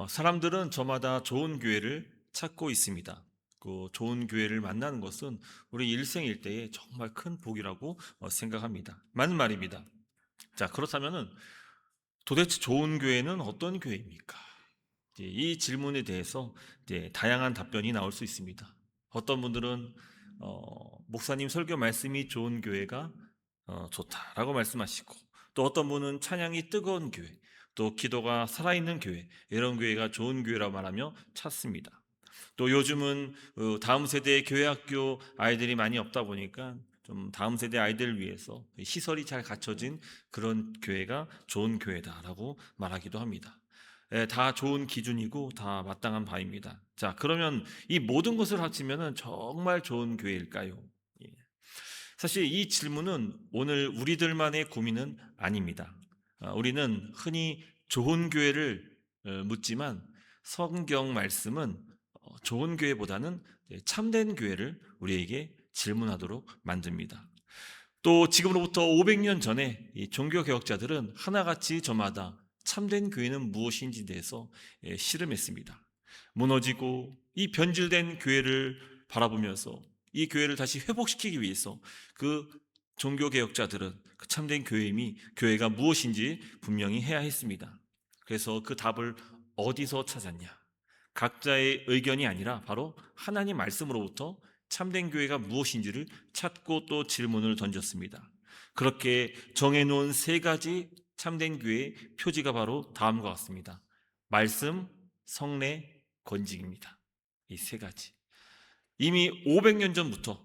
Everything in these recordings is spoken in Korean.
사람들은 저마다 좋은 교회를 찾고 있습니다. 그 좋은 교회를 만나는 것은 우리 일생일대에 정말 큰 복이라고 생각합니다. 맞는 말입니다. 자, 그렇다면은 도대체 좋은 교회는 어떤 교회입니까? 이제 이 질문에 대해서 이제 다양한 답변이 나올 수 있습니다. 어떤 분들은 목사님 설교 말씀이 좋은 교회가 좋다라고 말씀하시고, 또 어떤 분은 찬양이 뜨거운 교회, 또 기도가 살아있는 교회, 이런 교회가 좋은 교회라고 말하며 찾습니다. 또 요즘은 다음 세대의 교회 학교 아이들이 많이 없다 보니까 좀 다음 세대 아이들을 위해서 시설이 잘 갖춰진 그런 교회가 좋은 교회다라고 말하기도 합니다. 다 좋은 기준이고 다 마땅한 바입니다. 자, 그러면 이 모든 것을 합치면 정말 좋은 교회일까요? 예. 사실 이 질문은 오늘 우리들만의 고민은 아닙니다. 우리는 흔히 좋은 교회를 묻지만 성경 말씀은 좋은 교회보다는 참된 교회를 우리에게 질문하도록 만듭니다. 또 지금으로부터 500년 전에 이 종교개혁자들은 하나같이 저마다 참된 교회는 무엇인지 대해서 씨름했습니다. 무너지고 이 변질된 교회를 바라보면서 이 교회를 다시 회복시키기 위해서 그 종교개혁자들은 그 참된 교회가 무엇인지 분명히 해야 했습니다. 그래서 그 답을 어디서 찾았냐? 각자의 의견이 아니라 바로 하나님 말씀으로부터 참된 교회가 무엇인지를 찾고 또 질문을 던졌습니다. 그렇게 정해놓은 세 가지 참된 교회의 표지가 바로 다음과 같습니다. 말씀, 성례, 건직입니다. 이 세 가지. 이미 500년 전부터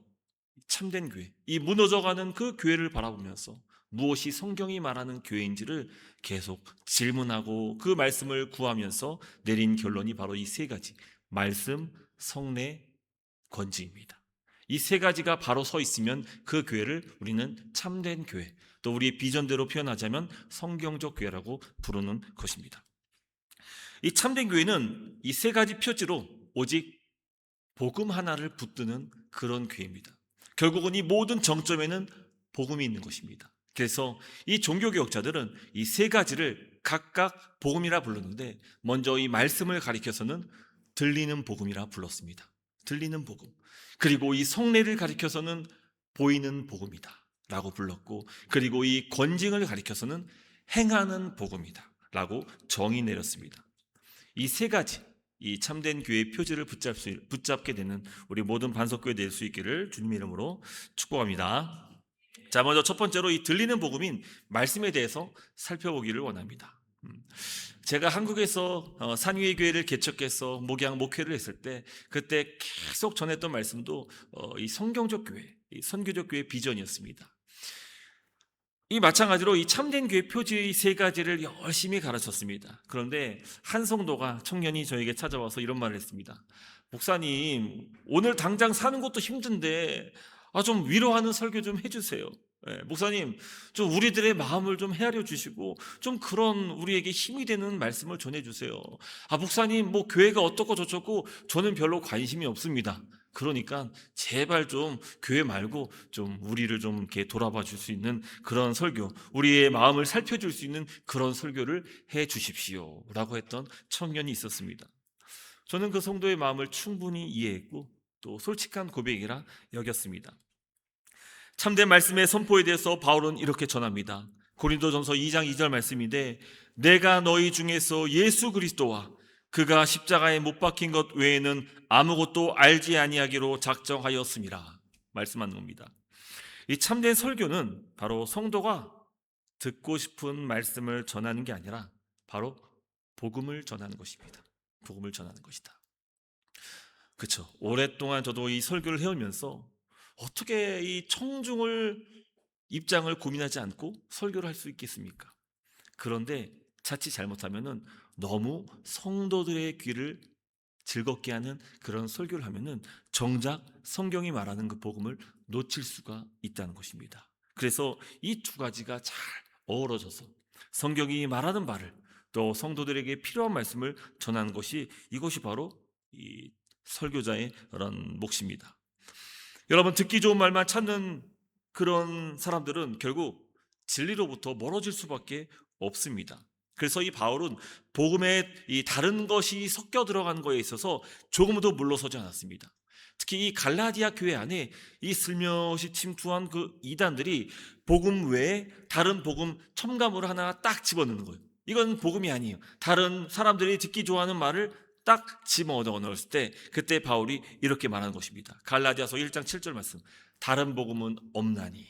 참된 교회, 이 무너져가는 그 교회를 바라보면서 무엇이 성경이 말하는 교회인지를 계속 질문하고 그 말씀을 구하면서 내린 결론이 바로 이 세 가지. 말씀, 성례, 건지입니다. 이 세 가지가 바로 서 있으면 그 교회를 우리는 참된 교회, 또 우리의 비전대로 표현하자면 성경적 교회라고 부르는 것입니다. 이 참된 교회는 이 세 가지 표지로 오직 복음 하나를 붙드는 그런 교회입니다. 결국은 이 모든 정점에는 복음이 있는 것입니다. 그래서 이 종교개혁자들은 이 세 가지를 각각 복음이라 불렀는데, 먼저 이 말씀을 가리켜서는 들리는 복음이라 불렀습니다. 들리는 복음. 그리고 이 성례를 가리켜서는 보이는 복음이다 라고 불렀고, 그리고 이 건징을 가리켜서는 행하는 복음이다 라고 정의 내렸습니다. 이 세 가지, 이 참된 교회의 표지를 붙잡게 되는 우리 모든 반석교회 될 수 있기를 주님 이름으로 축복합니다. 자, 먼저 첫 번째로 이 들리는 복음인 말씀에 대해서 살펴보기를 원합니다. 제가 한국에서 산위의 교회를 개척해서 목회를 했을 때, 그때 계속 전했던 말씀도 이 성경적 교회, 이 선교적 교회의 비전이었습니다. 이 마찬가지로 이 참된 교회 표지의 세 가지를 열심히 가르쳤습니다. 그런데 한 성도가 청년이 저에게 찾아와서 이런 말을 했습니다. 목사님, 오늘 당장 사는 것도 힘든데 좀 위로하는 설교 좀 해주세요. 목사님, 좀 우리들의 마음을 좀 헤아려 주시고 좀 그런 우리에게 힘이 되는 말씀을 전해주세요. 목사님, 뭐 교회가 어떻고 저쩌고 저는 별로 관심이 없습니다. 그러니까 제발 좀 교회 말고 좀 우리를 좀 이렇게 돌아봐 줄 수 있는 그런 설교, 우리의 마음을 살펴줄 수 있는 그런 설교를 해 주십시오 라고 했던 청년이 있었습니다. 저는 그 성도의 마음을 충분히 이해했고 또 솔직한 고백이라 여겼습니다. 참된 말씀의 선포에 대해서 바울은 이렇게 전합니다. 고린도전서 2장 2절 말씀인데, 내가 너희 중에서 예수 그리스도와 그가 십자가에 못 박힌 것 외에는 아무것도 알지 아니하기로 작정하였음이라 말씀하는 겁니다. 이 참된 설교는 바로 성도가 듣고 싶은 말씀을 전하는 게 아니라 바로 복음을 전하는 것입니다. 복음을 전하는 것이다. 그렇죠. 오랫동안 저도 이 설교를 해오면서 어떻게 이 청중을 입장을 고민하지 않고 설교를 할 수 있겠습니까? 그런데 자칫 잘못하면은 너무 성도들의 귀를 즐겁게 하는 그런 설교를 하면은 정작 성경이 말하는 그 복음을 놓칠 수가 있다는 것입니다. 그래서 이 두 가지가 잘 어우러져서 성경이 말하는 바를 또 성도들에게 필요한 말씀을 전하는 것이, 이것이 바로 이 설교자의 그런 몫입니다. 여러분, 듣기 좋은 말만 찾는 그런 사람들은 결국 진리로부터 멀어질 수밖에 없습니다. 그래서 이 바울은 복음에 이 다른 것이 섞여 들어간 거에 있어서 조금도 물러서지 않았습니다. 특히 이 갈라디아 교회 안에 이 슬며시 침투한 그 이단들이 복음 외에 다른 복음 첨가물을 하나 딱 집어넣는 거예요. 이건 복음이 아니에요. 다른 사람들이 듣기 좋아하는 말을 딱 집어넣어 넣었을 때 그때 바울이 이렇게 말하는 것입니다. 갈라디아서 1장 7절 말씀. 다른 복음은 없나니.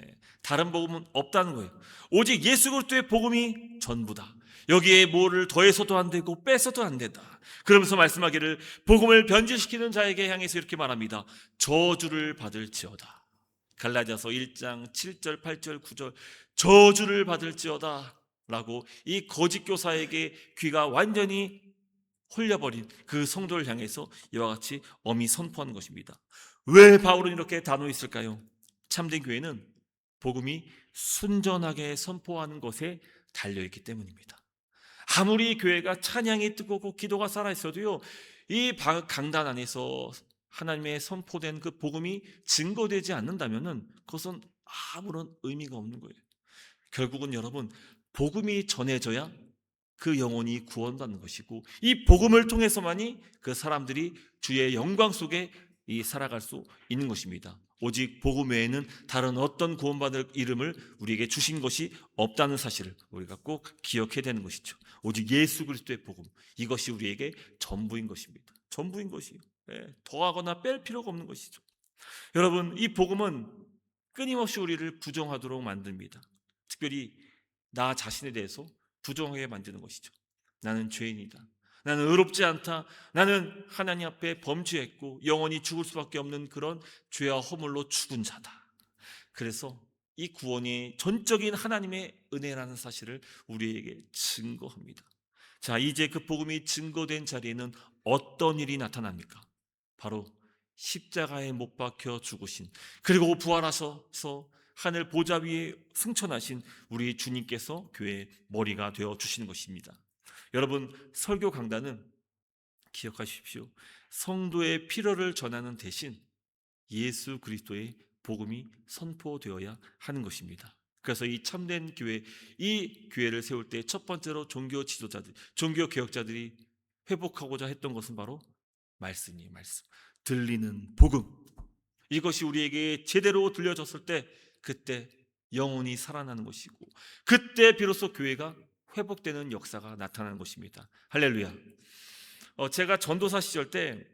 예, 다른 복음은 없다는 거예요. 오직 예수 그리스도의 복음이 전부다. 여기에 뭐를 더해서도 안 되고 빼서도 안 된다. 그러면서 말씀하기를 복음을 변질시키는 자에게 향해서 이렇게 말합니다. 저주를 받을지어다. 갈라디아서 1장 7절 8절 9절 저주를 받을지어다 라고 이 거짓 교사에게 귀가 완전히 홀려버린 그 성도를 향해서 이와 같이 엄히 선포하는 것입니다. 왜 바울은 이렇게 단호했을까요? 참된 교회는 복음이 순전하게 선포하는 것에 달려있기 때문입니다. 아무리 교회가 찬양이 뜨겁고 기도가 살아있어도요, 이 강단 안에서 하나님의 선포된 그 복음이 증거되지 않는다면 그것은 아무런 의미가 없는 거예요. 결국은 여러분, 복음이 전해져야 그 영혼이 구원받는 것이고 이 복음을 통해서만이 그 사람들이 주의 영광 속에 살아갈 수 있는 것입니다. 오직 복음 외에는 다른 어떤 구원받을 이름을 우리에게 주신 것이 없다는 사실을 우리가 꼭 기억해야 되는 것이죠. 오직 예수 그리스도의 복음, 이것이 우리에게 전부인 것입니다. 전부인 것이요. 더하거나 뺄 필요가 없는 것이죠. 여러분, 이 복음은 끊임없이 우리를 부정하도록 만듭니다. 특별히 나 자신에 대해서 부정하게 만드는 것이죠. 나는 죄인이다. 나는 의롭지 않다. 나는 하나님 앞에 범죄했고 영원히 죽을 수밖에 없는 그런 죄와 허물로 죽은 자다. 그래서 이 구원이 전적인 하나님의 은혜라는 사실을 우리에게 증거합니다. 자, 이제 그 복음이 증거된 자리에는 어떤 일이 나타납니까? 바로 십자가에 못 박혀 죽으신, 그리고 부활하셔서 하늘 보좌 위에 승천하신 우리 주님께서 교회의 머리가 되어 주시는 것입니다. 여러분, 설교 강단은 기억하십시오. 성도의 필요를 전하는 대신 예수 그리스도의 복음이 선포되어야 하는 것입니다. 그래서 이 참된 교회, 이 교회를 세울 때 첫 번째로 종교 지도자들, 종교 개혁자들이 회복하고자 했던 것은 바로 말씀이에요. 말씀, 들리는 복음. 이것이 우리에게 제대로 들려졌을 때 그때 영혼이 살아나는 것이고 그때 비로소 교회가 회복되는 역사가 나타나는 것입니다. 할렐루야. 제가 전도사 시절 때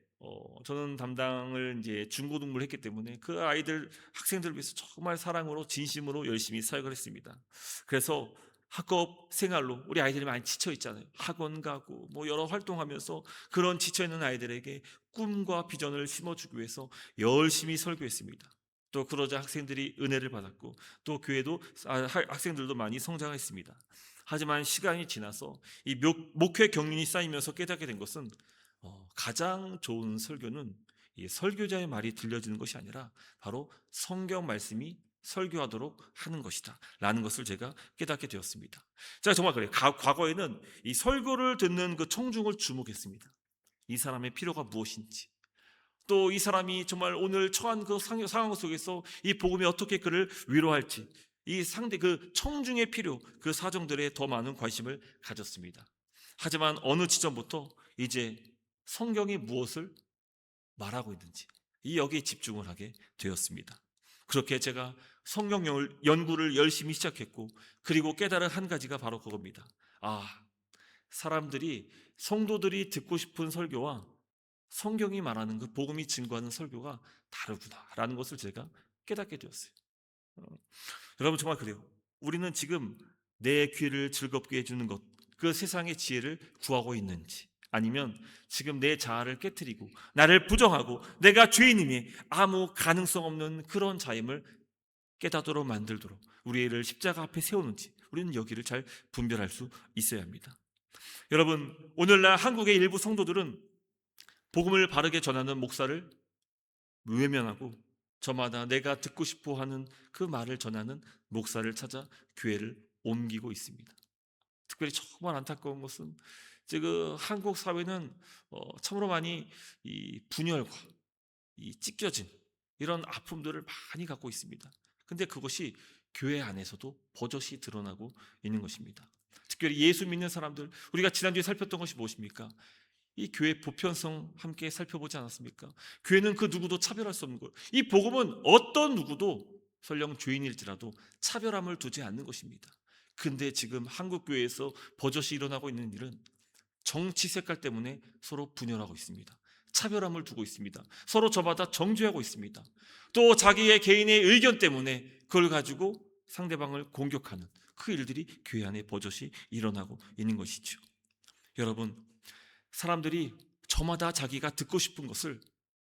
저는 담당을 이제 중고등부를 했기 때문에 그 아이들 학생들을 위해서 정말 사랑으로 진심으로 열심히 사역을 했습니다. 그래서 학업 생활로 우리 아이들이 많이 지쳐 있잖아요. 학원 가고 뭐 여러 활동하면서 그런 지쳐 있는 아이들에게 꿈과 비전을 심어주기 위해서 열심히 설교했습니다. 또 그러자 학생들이 은혜를 받았고 또 교회도 학생들도 많이 성장했습니다. 하지만 시간이 지나서 이 목회 경륜이 쌓이면서 깨닫게 된 것은 가장 좋은 설교는 이 설교자의 말이 들려지는 것이 아니라 바로 성경 말씀이 설교하도록 하는 것이다 라는 것을 제가 깨닫게 되었습니다. 제가 정말 그래요. 과거에는 이 설교를 듣는 그 청중을 주목했습니다. 이 사람의 필요가 무엇인지, 또 이 사람이 정말 오늘 처한 그 상황 속에서 이 복음이 어떻게 그를 위로할지, 이 상대 그 청중의 필요, 그 사정들에 더 많은 관심을 가졌습니다. 하지만 어느 지점부터 이제 성경이 무엇을 말하고 있는지 여기에 집중을 하게 되었습니다. 그렇게 제가 성경 연구를 열심히 시작했고, 그리고 깨달은 한 가지가 바로 그겁니다. 사람들이, 성도들이 듣고 싶은 설교와 성경이 말하는 그 복음이 증거하는 설교가 다르구나라는 것을 제가 깨닫게 되었어요. 여러분, 정말 그래요. 우리는 지금 내 귀를 즐겁게 해주는 것, 그 세상의 지혜를 구하고 있는지, 아니면 지금 내 자아를 깨트리고 나를 부정하고 내가 죄인임에 아무 가능성 없는 그런 자임을 깨닫도록 만들도록 우리를 십자가 앞에 세우는지, 우리는 여기를 잘 분별할 수 있어야 합니다. 여러분, 오늘날 한국의 일부 성도들은 복음을 바르게 전하는 목사를 외면하고 저마다 내가 듣고 싶어 하는 그 말을 전하는 목사를 찾아 교회를 옮기고 있습니다. 특별히 정말 안타까운 것은 지금 한국 사회는 참으로 많이 이 분열과 이 찢겨진 이런 아픔들을 많이 갖고 있습니다. 근데 그것이 교회 안에서도 버젓이 드러나고 있는 것입니다. 특별히 예수 믿는 사람들, 우리가 지난주에 살폈던 것이 무엇입니까? 이 교회 보편성 함께 살펴보지 않았습니까? 교회는 그 누구도 차별할 수 없는 거예요. 이 복음은 어떤 누구도 설령 죄인일지라도 차별함을 두지 않는 것입니다. 근데 지금 한국 교회에서 버젓이 일어나고 있는 일은 정치 색깔 때문에 서로 분열하고 있습니다. 차별함을 두고 있습니다. 서로 저마다 정죄하고 있습니다. 또 자기의 개인의 의견 때문에 그걸 가지고 상대방을 공격하는 그 일들이 교회 안에 버젓이 일어나고 있는 것이죠. 여러분, 사람들이 저마다 자기가 듣고 싶은 것을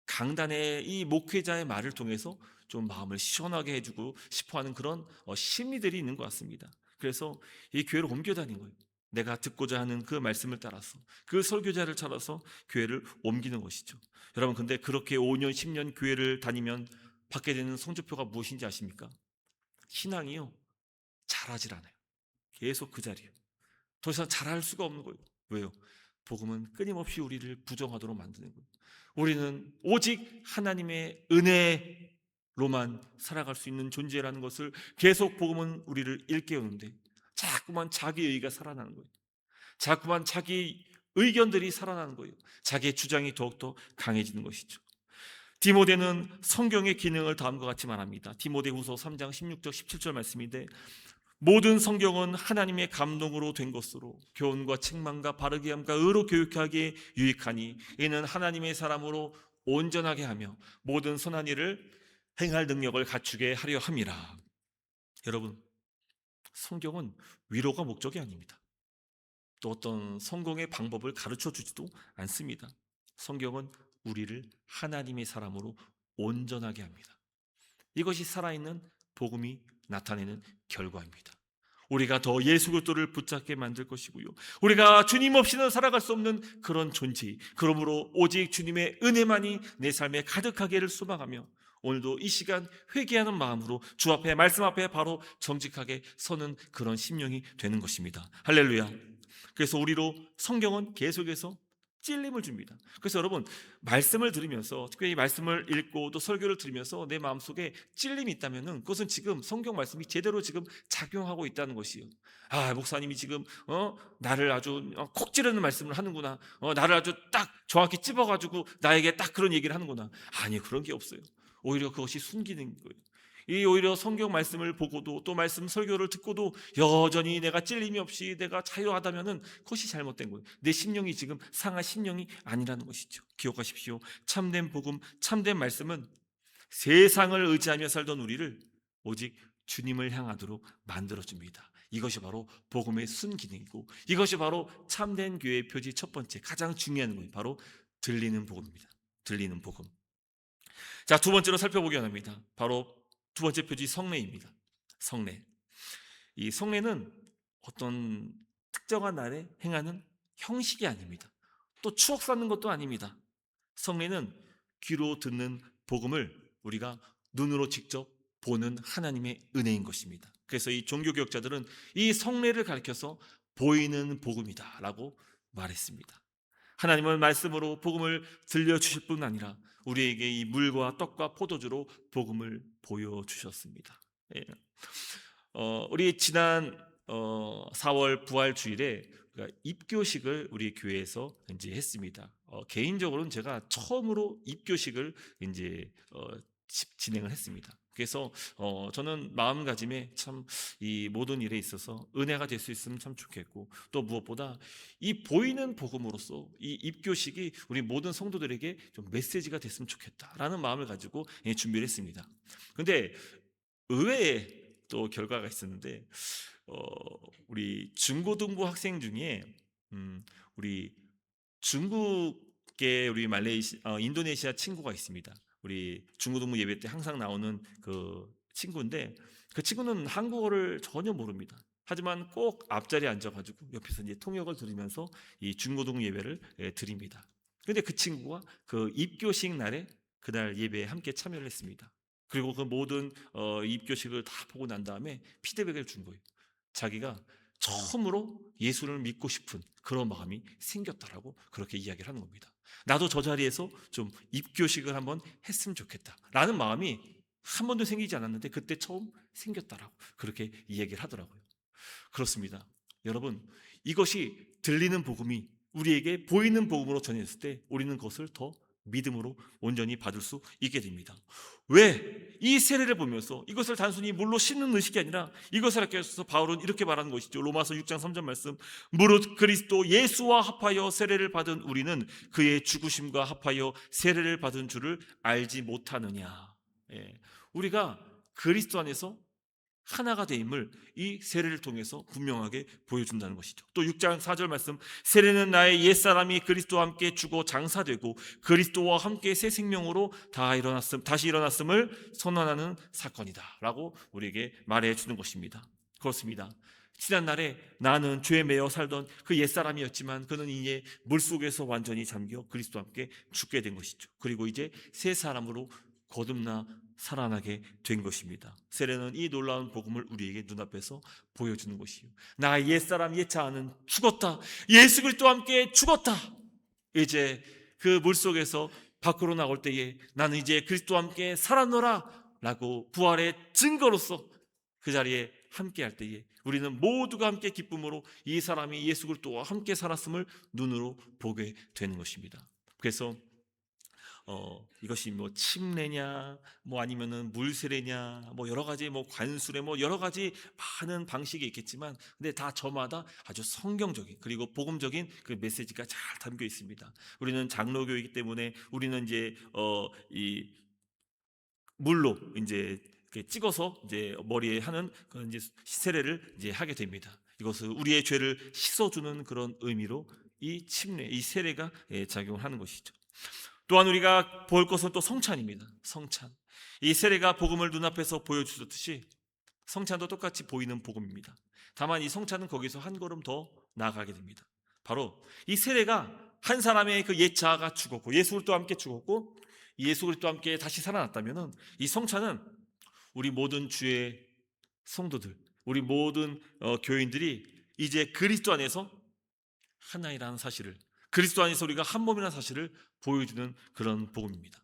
강단의 이 목회자의 말을 통해서 좀 마음을 시원하게 해주고 싶어하는 그런 심리들이 있는 것 같습니다. 그래서 이 교회를 옮겨 다닌 거예요. 내가 듣고자 하는 그 말씀을 따라서 그 설교자를 찾아서 교회를 옮기는 것이죠. 여러분, 근데 그렇게 5년 10년 교회를 다니면 받게 되는 성적표가 무엇인지 아십니까? 신앙이요, 잘하질 않아요. 계속 그 자리에 더 이상 잘할 수가 없는 거예요. 왜요? 복음은 끊임없이 우리를 부정하도록 만드는 거예요. 우리는 오직 하나님의 은혜로만 살아갈 수 있는 존재라는 것을 계속 복음은 우리를 일깨우는데 자꾸만 자기 의가 살아나는 거예요. 자꾸만 자기 의견들이 살아나는 거예요. 자기의 주장이 더욱더 강해지는 것이죠. 디모데는 성경의 기능을 다음과 같이 말합니다. 디모데후서 3장 16절 17절 말씀인데, 모든 성경은 하나님의 감동으로 된 것으로 교훈과 책망과 바르게 함과 의로 교육하기에 유익하니 이는 하나님의 사람으로 온전하게 하며 모든 선한 일을 행할 능력을 갖추게 하려 함이라. 여러분, 성경은 위로가 목적이 아닙니다. 또 어떤 성공의 방법을 가르쳐 주지도 않습니다. 성경은 우리를 하나님의 사람으로 온전하게 합니다. 이것이 살아있는 복음이 나타내는 결과입니다. 우리가 더 예수 그리스도를 붙잡게 만들 것이고요, 우리가 주님 없이는 살아갈 수 없는 그런 존재, 그러므로 오직 주님의 은혜만이 내 삶에 가득하기를 소망하며 오늘도 이 시간 회개하는 마음으로 주 앞에, 말씀 앞에 바로 정직하게 서는 그런 심령이 되는 것입니다. 할렐루야. 그래서 우리로 성경은 계속해서 찔림을 줍니다. 그래서 여러분, 말씀을 들으면서, 특별히 말씀을 읽고 또 설교를 들으면서 내 마음속에 찔림이 있다면 그것은 지금 성경 말씀이 제대로 지금 작용하고 있다는 것이에요. 아, 목사님이 지금 나를 아주 콕 찌르는 말씀을 하는구나, 나를 아주 딱 정확히 찝어가지고 나에게 딱 그런 얘기를 하는구나. 아니, 그런 게 없어요. 오히려 그것이 순기능인 거예요. 이 오히려 성경 말씀을 보고도 또 말씀 설교를 듣고도 여전히 내가 찔림이 없이 내가 자유하다면은 그것이 잘못된 거예요. 내 심령이 지금 상한 심령이 아니라는 것이죠. 기억하십시오. 참된 복음, 참된 말씀은 세상을 의지하며 살던 우리를 오직 주님을 향하도록 만들어줍니다. 이것이 바로 복음의 순기능이고, 이것이 바로 참된 교회의 표지 첫 번째 가장 중요한 거예요. 바로 들리는 복음입니다. 들리는 복음. 자, 두 번째로 살펴보기 원합니다. 바로 두 번째 표지 성례입니다. 성례. 이 성례는 어떤 특정한 날에 행하는 형식이 아닙니다. 또 추억 쌓는 것도 아닙니다. 성례는 귀로 듣는 복음을 우리가 눈으로 직접 보는 하나님의 은혜인 것입니다. 그래서 이 종교개혁자들은 이 성례를 가리켜서 보이는 복음이다 라고 말했습니다. 하나님은 말씀으로 복음을 들려주실 뿐 아니라 우리에게 이 물과 떡과 포도주로 복음을 보여주셨습니다. 예. 우리 지난 4월 부활주일에 입교식을 우리 교회에서 이제 했습니다. 개인적으로는 제가 처음으로 입교식을 이제 진행을 했습니다. 그래서 저는 마음가짐에 참 이 모든 일에 있어서 은혜가 될 수 있으면 참 좋겠고, 또 무엇보다 이 보이는 복음으로써 이 입교식이 우리 모든 성도들에게 좀 메시지가 됐으면 좋겠다라는 마음을 가지고 준비를 했습니다. 그런데 의외의 또 결과가 있었는데, 우리 중고등부 학생 중에 우리 중국계 우리 인도네시아 친구가 있습니다. 우리 중고등부 예배 때 항상 나오는 그 친구인데, 그 친구는 한국어를 전혀 모릅니다. 하지만 꼭 앞자리에 앉아가지고 옆에서 이제 통역을 들으면서 이 중고등부 예배를 드립니다. 그런데 그 친구가 그 입교식 날에 그날 예배에 함께 참여를 했습니다. 그리고 그 모든 입교식을 다 보고 난 다음에 피드백을 준 거예요. 자기가 처음으로 예수를 믿고 싶은 그런 마음이 생겼다라고 그렇게 이야기를 하는 겁니다. 나도 저 자리에서 좀 입교식을 한번 했으면 좋겠다라는 마음이 한 번도 생기지 않았는데 그때 처음 생겼다라고 그렇게 이야기를 하더라고요. 그렇습니다. 여러분, 이것이 들리는 복음이 우리에게 보이는 복음으로 전해졌을 때 우리는 그것을 더 믿음으로 온전히 받을 수 있게 됩니다. 왜? 이 세례를 보면서 이것을 단순히 물로 씻는 의식이 아니라 이것을 하기 위해서 바울은 이렇게 말하는 것이죠. 로마서 6장 3절 말씀, 무릇 그리스도 예수와 합하여 세례를 받은 우리는 그의 죽으심과 합하여 세례를 받은 줄을 알지 못하느냐. 우리가 그리스도 안에서 하나가 되임을 이 세례를 통해서 분명하게 보여준다는 것이죠. 또 6장 4절 말씀, 세례는 나의 옛사람이 그리스도와 함께 죽어 장사되고 그리스도와 함께 새 생명으로 다시 일어났음을 선언하는 사건이다 라고 우리에게 말해주는 것입니다. 그렇습니다. 지난날에 나는 죄에 매여 살던 그 옛사람이었지만 그는 이제 물속에서 완전히 잠겨 그리스도와 함께 죽게 된 것이죠. 그리고 이제 새 사람으로 거듭나 살아나게 된 것입니다. 세례는 이 놀라운 복음을 우리에게 눈앞에서 보여주는 것이요, 나의 옛사람 옛자아는 죽었다, 예수 그리스도와 함께 죽었다, 이제 그 물속에서 밖으로 나올 때에 나는 이제 그리스도와 함께 살았노라 라고 부활의 증거로서 그 자리에 함께 할 때에 우리는 모두가 함께 기쁨으로 이 사람이 예수 그리스도와 함께 살았음을 눈으로 보게 되는 것입니다. 그래서 이것이 뭐 침례냐, 뭐 아니면은 물세례냐, 뭐 여러 가지 뭐 관수례, 뭐 여러 가지 많은 방식이 있겠지만, 근데 다 저마다 아주 성경적인 그리고 복음적인 그 메시지가 잘 담겨 있습니다. 우리는 장로교이기 때문에 우리는 이제 이 물로 이제 찍어서 이제 머리에 하는 그런 이제 세례를 이제 하게 됩니다. 이것은 우리의 죄를 씻어주는 그런 의미로 이 침례, 이 세례가 작용을 하는 것이죠. 또한 우리가 볼 것은 또 성찬입니다. 성찬. 이 세례가 복음을 눈앞에서 보여주셨듯이 성찬도 똑같이 보이는 복음입니다. 다만 이 성찬은 거기서 한 걸음 더 나아가게 됩니다. 바로 이 세례가 한 사람의 그 옛 자아가 죽었고 예수 그리스도와 함께 죽었고 예수 그리스도와 함께 다시 살아났다면은 이 성찬은 우리 모든 주의 성도들, 우리 모든 교인들이 이제 그리스도 안에서 하나이라는 사실을, 그리스도 안에서 우리가 한 몸이라는 사실을 보여주는 그런 복음입니다.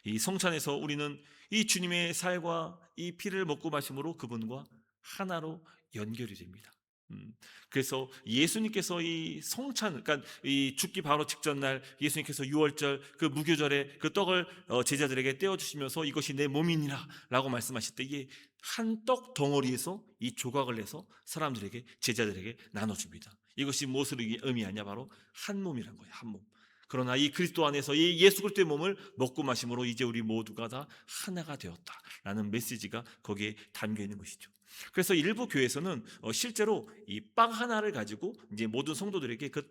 이 성찬에서 우리는 이 주님의 살과 이 피를 먹고 마심으로 그분과 하나로 연결이 됩니다. 그래서 예수님께서 이 성찬, 그러니까 이 죽기 바로 직전 날 예수님께서 유월절 그 무교절에 그 떡을 제자들에게 떼어 주시면서 이것이 내 몸이니라라고 말씀하실 때 이게 한 떡 덩어리에서 이 조각을 내서 사람들에게, 제자들에게 나눠줍니다. 이것이 무엇을 의미하냐? 바로 한 몸이란 거예요. 한 몸. 그러나 이 그리스도 안에서 이 예수 그리스도의 몸을 먹고 마심으로 이제 우리 모두가 다 하나가 되었다라는 메시지가 거기에 담겨 있는 것이죠. 그래서 일부 교회에서는 실제로 이 빵 하나를 가지고 이제 모든 성도들에게 그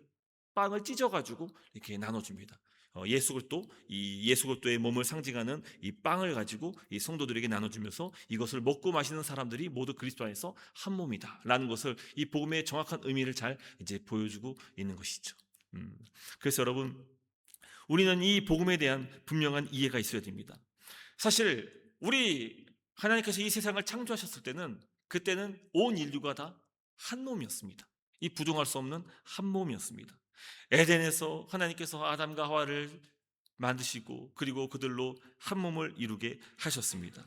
빵을 찢어 가지고 이렇게 나눠줍니다. 예수 그리스도의 몸을 상징하는 이 빵을 가지고 이 성도들에게 나눠주면서 이것을 먹고 마시는 사람들이 모두 그리스도 안에서 한 몸이다라는 것을, 이 복음의 정확한 의미를 잘 이제 보여주고 있는 것이죠. 그래서 여러분, 우리는 이 복음에 대한 분명한 이해가 있어야 됩니다. 사실 우리 하나님께서 이 세상을 창조하셨을 때는, 그때는 온 인류가 다 한 몸이었습니다. 이 부정할 수 없는 한 몸이었습니다. 에덴에서 하나님께서 아담과 하와를 만드시고 그리고 그들로 한 몸을 이루게 하셨습니다.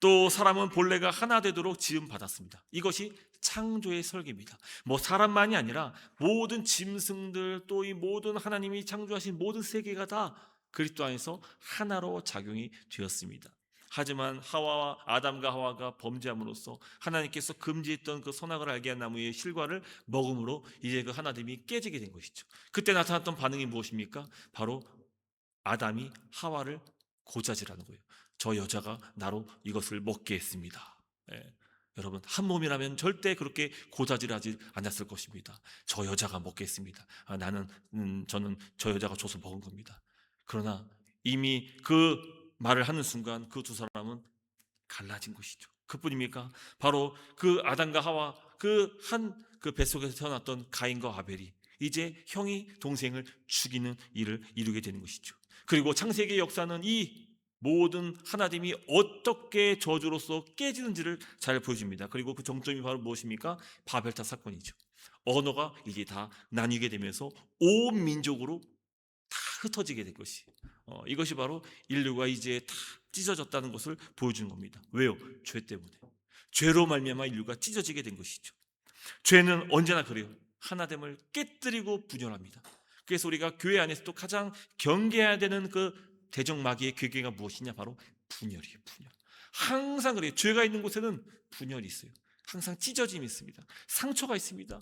또 사람은 본래가 하나 되도록 지음 받았습니다. 이것이 창조의 설계입니다. 뭐 사람만이 아니라 모든 짐승들, 또 이 모든 하나님이 창조하신 모든 세계가 다 그리스도 안에서 하나로 작용이 되었습니다. 하지만 아담과 하와가 범죄함으로써 하나님께서 금지했던 그 선악을 알게 한 나무의 실과를 먹음으로 이제 그 하나됨이 깨지게 된 것이죠. 그때 나타났던 반응이 무엇입니까? 바로 아담이 하와를 고자질하는 거예요. 저 여자가 나로 이것을 먹게 했습니다. 여러분, 한 몸이라면 절대 그렇게 고자질하지 않았을 것입니다. 저 여자가 먹게 했습니다. 저는 저 여자가 줘서 먹은 겁니다. 그러나 이미 그 말을 하는 순간 그 두 사람은 갈라진 것이죠. 그뿐입니까? 바로 그 아담과 하와, 그 뱃속에서 태어났던 가인과 아벨이 이제 형이 동생을 죽이는 일을 이루게 되는 것이죠. 그리고 창세기의 역사는 이 모든 하나됨이 어떻게 저주로서 깨지는지를 잘 보여줍니다. 그리고 그 정점이 바로 무엇입니까? 바벨탑 사건이죠. 언어가 이제 다 나뉘게 되면서 온 민족으로 다 흩어지게 된 것이, 이것이 바로 인류가 이제 다 찢어졌다는 것을 보여주는 겁니다. 왜요? 죄 때문에. 죄로 말미암아 인류가 찢어지게 된 것이죠. 죄는 언제나 그래요. 하나됨을 깨뜨리고 분열합니다. 그래서 우리가 교회 안에서도 가장 경계해야 되는 그 대적마귀의 괴계가 무엇이냐? 바로 분열이에요. 분열. 항상 그래요. 죄가 있는 곳에는 분열이 있어요. 항상 찢어짐이 있습니다. 상처가 있습니다.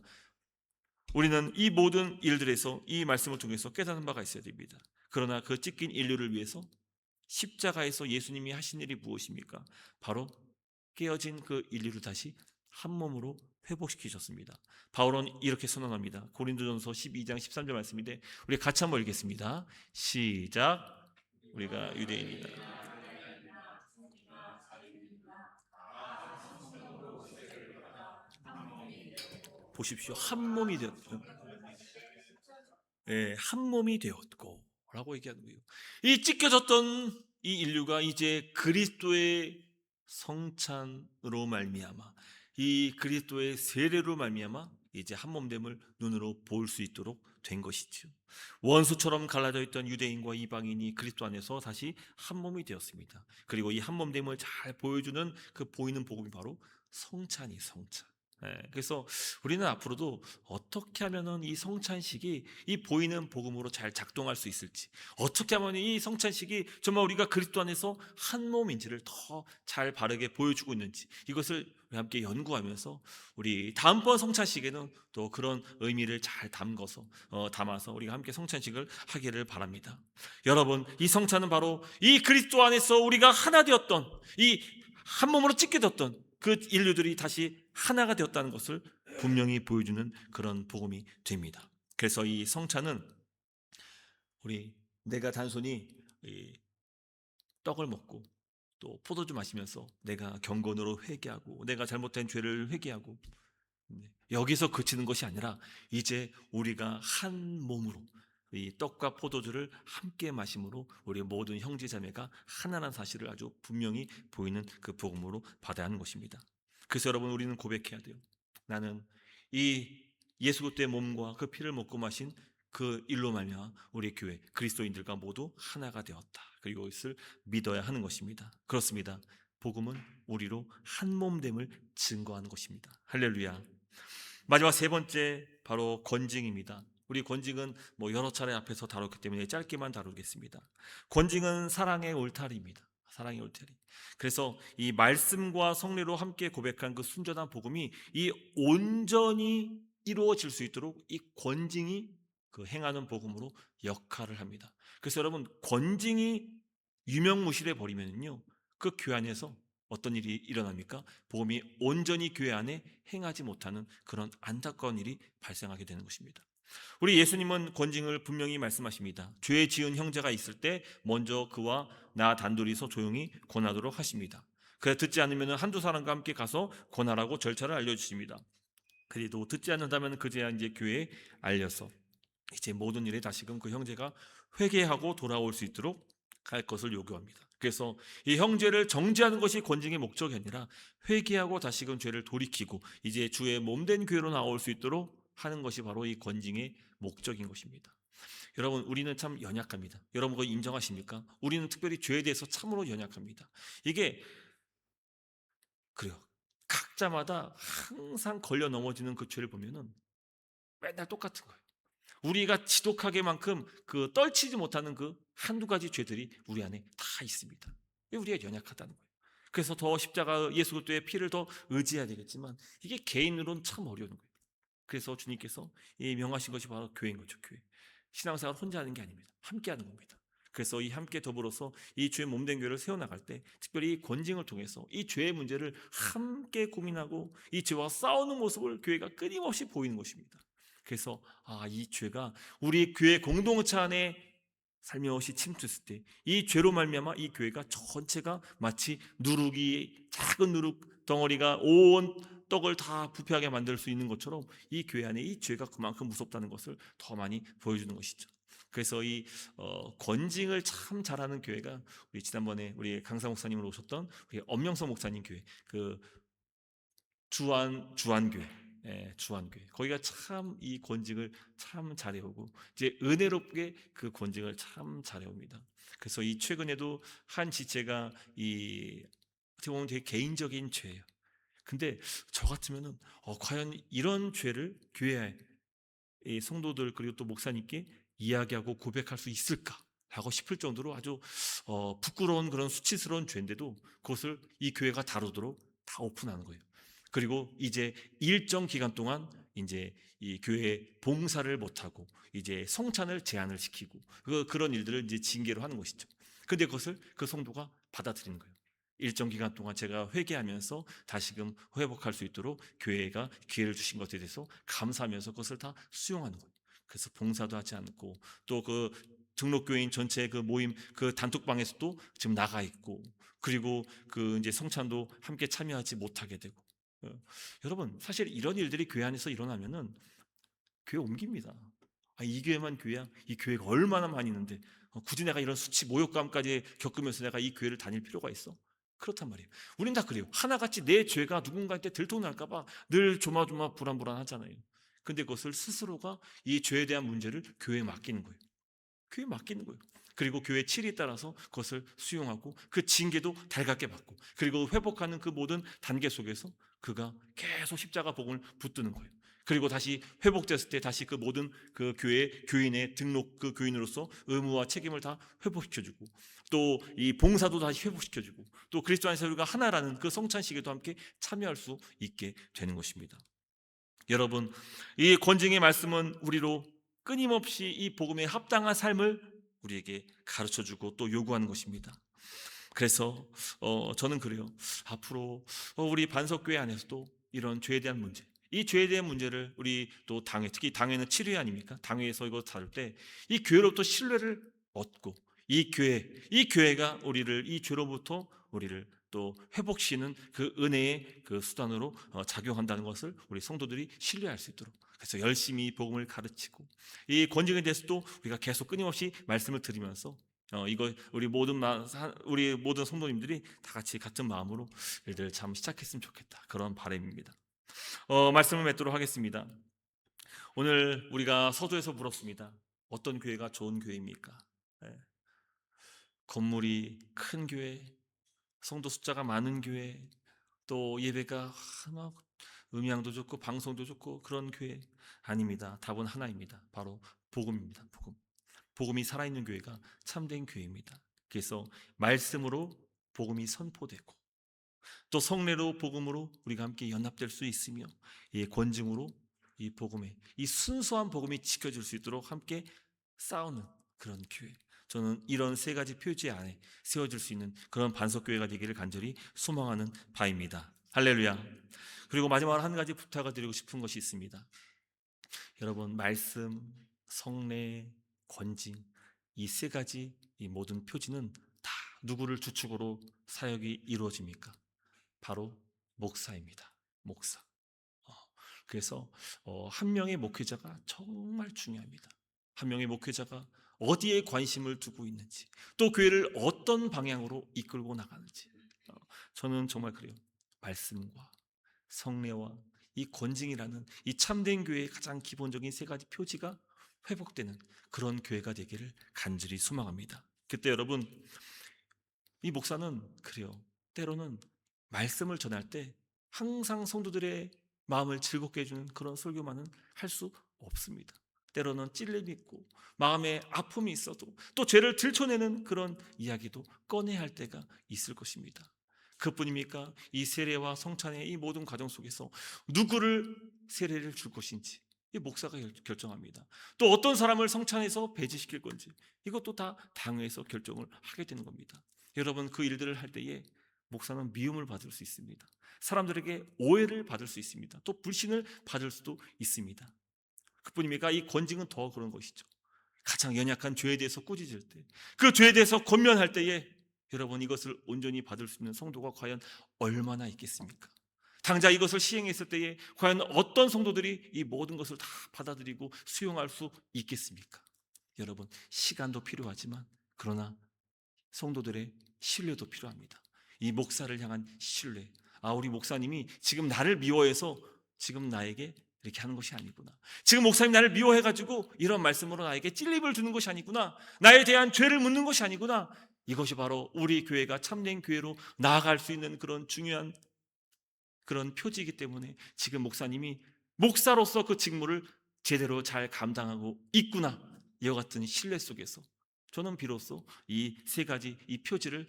우리는 이 모든 일들에서 이 말씀을 통해서 깨닫는 바가 있어야 됩니다. 그러나 그 찢긴 인류를 위해서 십자가에서 예수님이 하신 일이 무엇입니까? 바로 깨어진 그 인류를 다시 한 몸으로 회복시키셨습니다. 바울은 이렇게 선언합니다. 고린도전서 12장 13절 말씀인데 우리 같이 한번 읽겠습니다. 시작. 우리가 유대인이다. 보십시오. 한 몸이 되었고, 예, 한 몸이 되었고 라고 얘기하는 거예요. 이 찢겨졌던 이 인류가 이제 그리스도의 성찬으로 말미암아, 이 그리스도의 세례로 말미암아 이제 한 몸됨을 눈으로 볼 수 있도록 된 것이죠. 원수처럼 갈라져 있던 유대인과 이방인이 그리스도 안에서 다시 한 몸이 되었습니다. 그리고 이 한 몸됨을 잘 보여주는 그 보이는 복음이 바로 성찬이 성찬. 그래서 우리는 앞으로도 어떻게 하면은 이 성찬식이 이 보이는 복음으로 잘 작동할 수 있을지, 어떻게 하면 이 성찬식이 정말 우리가 그리스도 안에서 한 몸인지를 더 잘 바르게 보여주고 있는지, 이것을 우리 함께 연구하면서 우리 다음번 성찬식에는 또 그런 의미를 잘 담아서 우리가 함께 성찬식을 하기를 바랍니다. 여러분, 이 성찬은 바로 이 그리스도 안에서 우리가 하나 되었던, 이 한 몸으로 찢겨졌던 그 인류들이 다시 하나가 되었다는 것을 분명히 보여주는 그런 복음이 됩니다. 그래서 이 성찬은 내가 단순히 이 떡을 먹고 또 포도주 마시면서 내가 경건으로 회개하고 내가 잘못된 죄를 회개하고 여기서 그치는 것이 아니라 이제 우리가 한 몸으로 이 떡과 포도주를 함께 마심으로 우리 모든 형제자매가 하나라는 사실을 아주 분명히 보이는 그 복음으로 받아야 하는 것입니다. 그래서 여러분, 우리는 고백해야 돼요. 나는 이 예수 그리스도의 몸과 그 피를 먹고 마신 그 일로 말미암아 우리 교회 그리스도인들과 모두 하나가 되었다. 그리고 이것을 믿어야 하는 것입니다. 그렇습니다. 복음은 우리로 한 몸됨을 증거하는 것입니다. 할렐루야. 마지막 세 번째, 바로 권징입니다. 우리 권징은 여러 차례 앞에서 다뤘기 때문에 짧게만 다루겠습니다. 권징은 사랑의 울타리입니다. 사랑의 울타리. 그래서 이 말씀과 성례로 함께 고백한 그 순전한 복음이 이 온전히 이루어질 수 있도록 이 권징이 그 행하는 복음으로 역할을 합니다. 그래서 여러분, 권징이 유명무실해 버리면요, 그 교회 안에서 어떤 일이 일어납니까? 복음이 온전히 교회 안에 행하지 못하는 그런 안타까운 일이 발생하게 되는 것입니다. 우리 예수님은 권징을 분명히 말씀하십니다. 죄 지은 형제가 있을 때 먼저 그와 나 단둘이서 조용히 권하도록 하십니다. 그래 듣지 않으면 한두 사람과 함께 가서 권하라고 절차를 알려주십니다. 그래도 듣지 않는다면 그제야 이제 교회에 알려서 이제 모든 일에 다시금 그 형제가 회개하고 돌아올 수 있도록 할 것을 요구합니다. 그래서 이 형제를 정죄하는 것이 권징의 목적이 아니라 회개하고 다시금 죄를 돌이키고 이제 주의 몸된 교회로 나올 수 있도록 하는 것이 바로 이 권징의 목적인 것입니다. 여러분, 우리는 참 연약합니다. 여러분 그거 인정하십니까? 우리는 특별히 죄에 대해서 참으로 연약합니다. 이게 그래요. 각자마다 항상 걸려 넘어지는 그 죄를 보면은 맨날 똑같은 거예요. 우리가 지독하게만큼 그 떨치지 못하는 그 한두 가지 죄들이 우리 안에 다 있습니다. 우리가 연약하다는 거예요. 그래서 더 십자가 예수 그리스도의 피를 더 의지해야 되겠지만 이게 개인으로는 참 어려운 거예요. 그래서 주님께서 이 명하신 것이 바로 교회인 거죠. 교회. 신앙생활 혼자 하는 게 아닙니다. 함께 하는 겁니다. 그래서 이 함께 더불어서 이 죄의 몸된 교회를 세워나갈 때 특별히 이 권징을 통해서 이 죄의 문제를 함께 고민하고 이 죄와 싸우는 모습을 교회가 끊임없이 보이는 것입니다. 그래서 이 죄가 우리 교회 공동체 안에 살며시 침투했을 때 이 죄로 말미암아 이 교회가 전체가 마치 작은 누룩 덩어리가 온 떡을 다 부패하게 만들 수 있는 것처럼 이 교회 안에 이 죄가 그만큼 무섭다는 것을 더 많이 보여주는 것이죠. 그래서 이 권징을 참 잘하는 교회가 우리 지난번에 우리 강사 목사님을 오셨던 우리 엄영서 목사님 교회, 그 주안교회, 주안교회. 거기가 참 이 권징을 참 잘해오고 이제 은혜롭게 그 권징을 참 잘해옵니다. 그래서 이 최근에도 한 지체가 어떻게 보면 되게 개인적인 죄예요. 근데 저 같으면은 과연 이런 죄를 교회의 이 성도들 그리고 또 목사님께 이야기하고 고백할 수 있을까 하고 싶을 정도로 아주 부끄러운 그런 수치스러운 죄인데도 그것을 이 교회가 다루도록 다 오픈하는 거예요. 그리고 이제 일정 기간 동안 이제 이 교회 봉사를 못하고 이제 성찬을 제한을 시키고 그런 일들을 이제 징계로 하는 것이죠. 근데 그것을 그 성도가 받아들이는 거예요. 일정 기간 동안 제가 회개하면서 다시금 회복할 수 있도록 교회가 기회를 주신 것에 대해서 감사하면서 그것을 다 수용하는 거예요. 그래서 봉사도 하지 않고 또 그 등록교인 전체 그 모임 그 단톡방에서도 지금 나가 있고 그리고 그 이제 성찬도 함께 참여하지 못하게 되고 여러분 사실 이런 일들이 교회 안에서 일어나면은 교회 옮깁니다. 이 교회만 교회야? 이 교회가 얼마나 많이 있는데 굳이 내가 이런 수치 모욕감까지 겪으면서 내가 이 교회를 다닐 필요가 있어? 그렇단 말이에요. 우린 다 그래요. 하나같이 내 죄가 누군가한테 들통날까 봐 늘 조마조마 불안불안하잖아요. 근데 그것을 스스로가 이 죄에 대한 문제를 교회에 맡기는 거예요. 교회에 맡기는 거예요. 그리고 교회 칠에 따라서 그것을 수용하고 그 징계도 달갑게 받고 그리고 회복하는 그 모든 단계 속에서 그가 계속 십자가 복음을 붙드는 거예요. 그리고 다시 회복됐을 때 다시 그 모든 그 교회 교인의 등록 그 교인으로서 의무와 책임을 다 회복시켜주고 또 이 봉사도 다시 회복시켜주고 또 그리스도 안에서 우리가 하나라는 그 성찬식에도 함께 참여할 수 있게 되는 것입니다. 여러분, 이 권징의 말씀은 우리로 끊임없이 이 복음에 합당한 삶을 우리에게 가르쳐주고 또 요구하는 것입니다. 그래서 저는 그래요. 앞으로 우리 반석교회 안에서도 이런 죄에 대한 문제, 이 죄에 대한 문제를 우리 또 당회, 특히 당회는 7회 아닙니까? 당회에서 이거 다룰 때 이 교회로부터 신뢰를 얻고 이 교회가 우리를 이 죄로부터 우리를 또 회복시키는 그 은혜의 그 수단으로 작용한다는 것을 우리 성도들이 신뢰할 수 있도록 그래서 열심히 복음을 가르치고 이 권징에 대해서도 우리가 계속 끊임없이 말씀을 드리면서 이거 우리 모든 성도님들이 다 같이 같은 마음으로 일들 참 시작했으면 좋겠다 그런 바람입니다. 말씀을 맺도록 하겠습니다. 오늘 우리가 서두에서 물었습니다. 어떤 교회가 좋은 교회입니까? 네. 건물이 큰 교회, 성도 숫자가 많은 교회, 또 예배가 막 음향도 좋고 방송도 좋고 그런 교회 아닙니다. 답은 하나입니다. 바로 복음입니다. 복음. 복음이 살아있는 교회가 참된 교회입니다. 그래서 말씀으로 복음이 선포되고 또 성례로 복음으로 우리가 함께 연합될 수 있으며 이 권징으로 이 복음의 이 순수한 복음이 지켜질 수 있도록 함께 싸우는 그런 교회. 저는 이런 세 가지 표지 안에 세워질 수 있는 그런 반석교회가 되기를 간절히 소망하는 바입니다. 할렐루야. 그리고 마지막으로 한 가지 부탁을 드리고 싶은 것이 있습니다. 여러분 말씀, 성례, 권징 이 세 가지 이 모든 표지는 다 누구를 주축으로 사역이 이루어집니까? 바로 목사입니다. 목사. 그래서 한 명의 목회자가 정말 중요합니다. 한 명의 목회자가 어디에 관심을 두고 있는지 또 교회를 어떤 방향으로 이끌고 나가는지 저는 정말 그래요. 말씀과 성례와 이 권징이라는 이 참된 교회의 가장 기본적인 세 가지 표지가 회복되는 그런 교회가 되기를 간절히 소망합니다. 그때 여러분 이 목사는 그래요. 때로는 말씀을 전할 때 항상 성도들의 마음을 즐겁게 해주는 그런 설교만은 할 수 없습니다. 때로는 찔림이 있고 마음에 아픔이 있어도 또 죄를 들춰내는 그런 이야기도 꺼내야 할 때가 있을 것입니다. 그뿐입니까? 이 세례와 성찬의 이 모든 과정 속에서 누구를 세례를 줄 것인지 이 목사가 결정합니다. 또 어떤 사람을 성찬에서 배제시킬 건지 이것도 다 당회에서 결정을 하게 되는 겁니다. 여러분 그 일들을 할 때에 목사는 미움을 받을 수 있습니다. 사람들에게 오해를 받을 수 있습니다. 또 불신을 받을 수도 있습니다. 그뿐입니까? 이 권징은 더 그런 것이죠. 가장 연약한 죄에 대해서 꾸짖을 때, 그 죄에 대해서 권면할 때에 여러분 이것을 온전히 받을 수 있는 성도가 과연 얼마나 있겠습니까? 당장 이것을 시행했을 때에 과연 어떤 성도들이 이 모든 것을 다 받아들이고 수용할 수 있겠습니까? 여러분 시간도 필요하지만 그러나 성도들의 신뢰도 필요합니다. 이 목사를 향한 신뢰. 우리 목사님이 지금 나를 미워해서 지금 나에게 이렇게 하는 것이 아니구나. 지금 목사님 나를 미워해가지고 이런 말씀으로 나에게 찔림을 주는 것이 아니구나. 나에 대한 죄를 묻는 것이 아니구나. 이것이 바로 우리 교회가 참된 교회로 나아갈 수 있는 그런 중요한 그런 표지이기 때문에 지금 목사님이 목사로서 그 직무를 제대로 잘 감당하고 있구나, 이와 같은 신뢰 속에서 저는 비로소 이 세 가지 이 표지를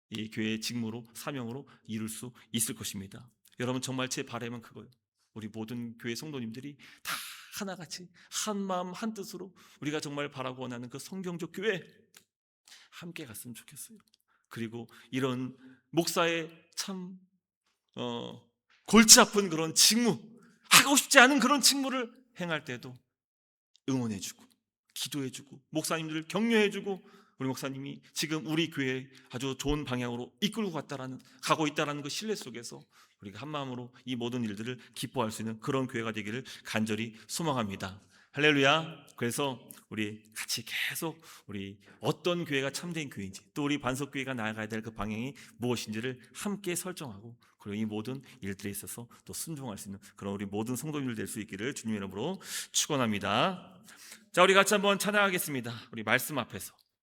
이 교회의 직무로, 사명으로 이룰 수 있을 것입니다. 여러분, 정말 제 바람은 그거예요. 우리 모든 교회 성도님들이 다 하나같이 한 마음 한 뜻으로 우리가 정말 바라고 원하는 그 성경적 교회 함께 갔으면 좋겠어요. 그리고 이런 목사의 참 골치 아픈 그런 직무, 하고 싶지 않은 그런 직무를 행할 때도 응원해주고 기도해주고 목사님들을 격려해주고, 우리 목사님이 지금 우리 교회 아주 좋은 방향으로 이끌고 가고 있다는 그 신뢰 속에서 우리가 한 마음으로 이 모든 일들을 기뻐할 수 있는 그런 교회가 되기를 간절히 소망합니다. 할렐루야. 그래서 우리 같이 계속 우리 어떤 교회가 참된 교회인지, 또 우리 반석교회가 나아가야 될 그 방향이 무엇인지를 함께 설정하고, 그리고 이 모든 일들에 있어서 또 순종할 수 있는 그런 우리 모든 성도님들 될 수 있기를 주님의 이름으로 축원합니다. 자, 우리 같이 한번 찬양하겠습니다. 우리 말씀 앞에서